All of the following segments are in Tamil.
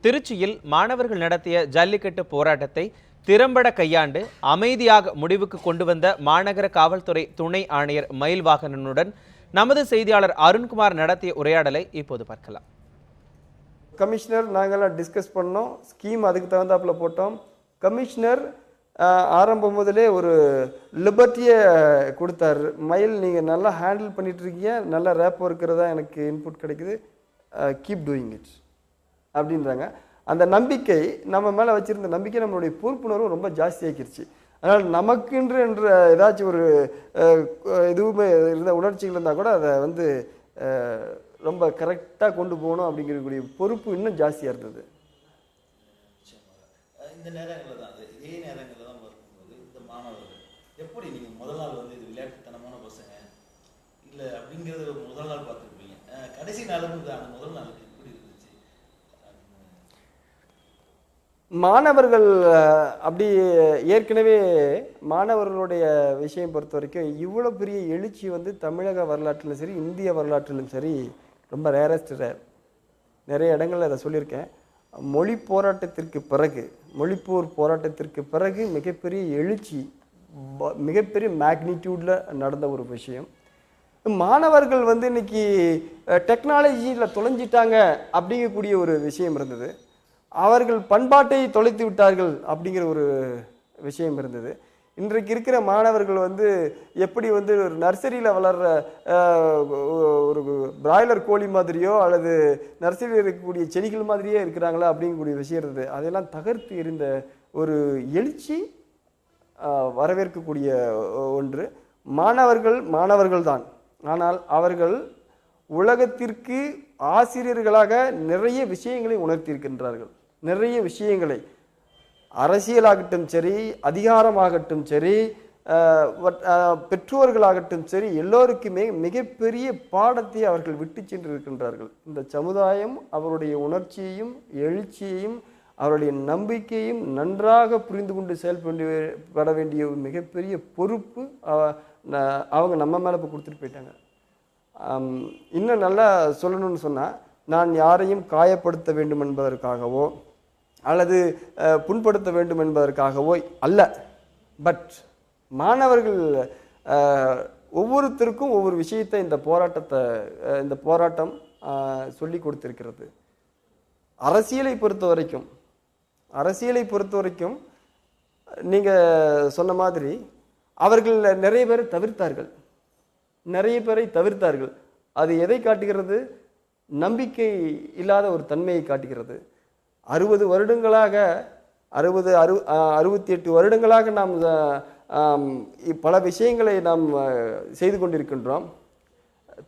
திருச்சியில் மாணவர்கள் நடத்திய ஜல்லிக்கட்டு போராட்டத்தை திறம்பட கையாண்டு அமைதியாக முடிவுக்கு கொண்டு வந்த மாநகர காவல்துறை துணை ஆணையர் மயில்வாகனனுடன் நமது செய்தியாளர் அருண்குமார் நடத்திய உரையாடலை இப்போது பார்க்கலாம். கமிஷனர் நாங்கள்லாம் டிஸ்கஸ் பண்ணோம், ஸ்கீம் அதுக்கு தகுந்தாப்புல போட்டோம். கமிஷனர் ஆரம்பம் முதலே ஒரு லிபர்ட்டியை கொடுத்தாரு. மயில் நீங்கள் நல்லா ஹேண்டில் பண்ணிட்டு இருக்கீங்க, நல்லா ரேப்போ இருக்கிறதா எனக்கு இன்புட் கிடைக்குது, கீப் டூயிங் இட் அப்படின்றாங்க. அந்த நம்பிக்கை நம்ம மேலே வச்சுருந்த நம்பிக்கை நம்மளுடைய பொறுப்புணர்வு ரொம்ப ஜாஸ்தியாக்கிருச்சு. அதனால் நமக்குன்ற ஏதாச்சும் ஒரு இதுவுமே இருந்த உணர்ச்சிகள் இருந்தால் கூட அதை ரொம்ப கரெக்டாக கொண்டு போகணும் அப்படிங்கிறக்கூடிய பொறுப்பு இன்னும் ஜாஸ்தியாக இருந்தது. இந்த நேரங்களில் தான் இதே நேரங்களில் தான் வரும்போது இந்த மாணவர்கள் எப்படி நீங்கள் முதல் நாள் இது விளையாட்டுத்தனமான பசங்க இல்லை அப்படிங்கிறது முதல் நாள் பார்த்துருப்பீங்க, கடைசி நாளும் அந்த முதல் நாள் எப்படி இருந்துச்சு? மாணவர்கள் அப்படி ஏற்கனவே மாணவர்களுடைய விஷயம் பொறுத்த வரைக்கும் இவ்வளோ பெரிய எழுச்சி தமிழக வரலாற்றிலும் சரி இந்திய வரலாற்றிலும் சரி ரொம்ப ரேரஸ்ட் ரேர். நிறைய இடங்களில் அதை சொல்லியிருக்கேன். மொழிப்போர் போராட்டத்திற்கு பிறகு மிகப்பெரிய எழுச்சி, மிகப்பெரிய மேக்னிடியூடில் நடந்த ஒரு விஷயம். மாணவர்கள் இன்னைக்கு டெக்னாலஜியில் தொலைஞ்சிட்டாங்க அப்படிங்கக்கூடிய ஒரு விஷயம் இருந்தது. அவர்கள் பண்பாட்டை தொலைத்து விட்டார்கள் அப்படிங்கிற ஒரு விஷயம் இருந்தது. இன்றைக்கு இருக்கிற மாணவர்கள் எப்படி ஒரு நர்சரியில் வளர்கிற ஒரு பிராய்லர் கோழி மாதிரியோ அல்லது நர்சரியில் இருக்கக்கூடிய செடிகள் மாதிரியே இருக்கிறாங்களா அப்படிங்கக்கூடிய விஷயம் இருந்தது. அதெல்லாம் தகர்த்து எறிந்த ஒரு எழுச்சி வரவேற்கக்கூடிய ஒன்று. மாணவர்கள் தான், ஆனால் அவர்கள் உலகத்திற்கு ஆசிரியர்களாக நிறைய விஷயங்களை உணர்த்தியிருக்கின்றார்கள். நிறைய விஷயங்களை, அரசியலாகட்டும் சரி, அதிகாரமாகட்டும் சரி, பெற்றோர்களாகட்டும் சரி, எல்லோருக்குமே மிகப்பெரிய பாடத்தை அவர்கள் விட்டு சென்று இருக்கின்றார்கள். இந்த சமுதாயம் அவருடைய உணர்ச்சியையும் எழுச்சியையும் அவருடைய நம்பிக்கையும் நன்றாக புரிந்து கொண்டு செயல்பட வேண்டிய ஒரு மிகப்பெரிய பொறுப்பு அவங்க நம்ம மேலே இப்போ கொடுத்துட்டு போயிட்டாங்க. இன்னும் நல்லா சொல்லணும்னு சொன்னால், நான் யாரையும் காயப்படுத்த வேண்டும் என்பதற்காகவோ அல்லது புண்படுத்த வேண்டும் என்பதற்காகவோ அல்ல, பட் மாணவர்கள் ஒவ்வொருத்தருக்கும் ஒவ்வொரு விஷயத்தை இந்த போராட்டம் சொல்லி கொடுத்திருக்கிறது. அரசியலை பொறுத்த வரைக்கும் நீங்கள் சொன்ன மாதிரி அவர்கள் நிறைய பேரை தவிர்த்தார்கள். அது எதை காட்டுகிறது? நம்பிக்கை இல்லாத ஒரு தன்மையை காட்டுகிறது. 68 வருடங்களாக நாம் பல விஷயங்களை நாம் செய்து கொண்டிருக்கின்றோம்.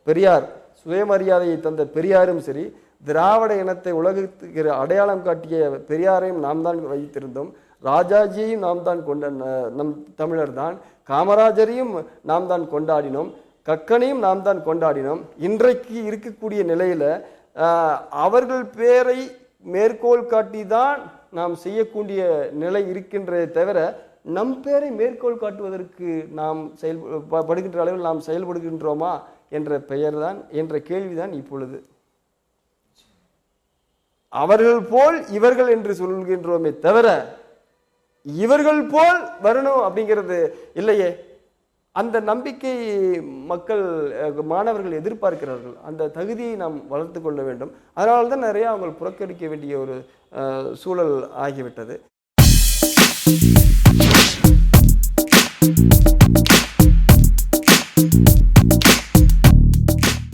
பெரியார், சுயமரியாதையை தந்த பெரியாரும் சரி, திராவிட இனத்தை உலகத்துக்கு அடையாளம் காட்டிய பெரியாரையும் நாம் தான் வைத்திருந்தோம். ராஜாஜியையும் நாம் தான் நம் தமிழர் தான். காமராஜரையும் நாம் தான் கொண்டாடினோம். கக்கனையும் நாம் தான் கொண்டாடினோம். இன்றைக்கு இருக்கக்கூடிய நிலையில அவர்கள் பேரை மேற்கோள் காட்டி தான் நாம் செய்யக்கூடிய நிலை இருக்கின்றதை தவிர நம் பேரை மேற்கோள் காட்டுவதற்கு நாம் படுகின்ற அளவில் நாம் செயல்படுகின்றோமா என்ற கேள்விதான் இப்பொழுது. அவர்கள் போல் இவர்கள் என்று சொல்கின்றோமே தவிர இவர்கள் போல் வரணும் அப்படிங்கிறது இல்லையே. அந்த நம்பிக்கை மாணவர்கள் எதிர்பார்க்கிறார்கள். அந்த தகுதியை நாம் வளர்த்து கொள்ள வேண்டும். அதனால தான் நிறைய அவங்க புறக்கணிக்க வேண்டிய ஒரு சூழல் ஆகிவிட்டது.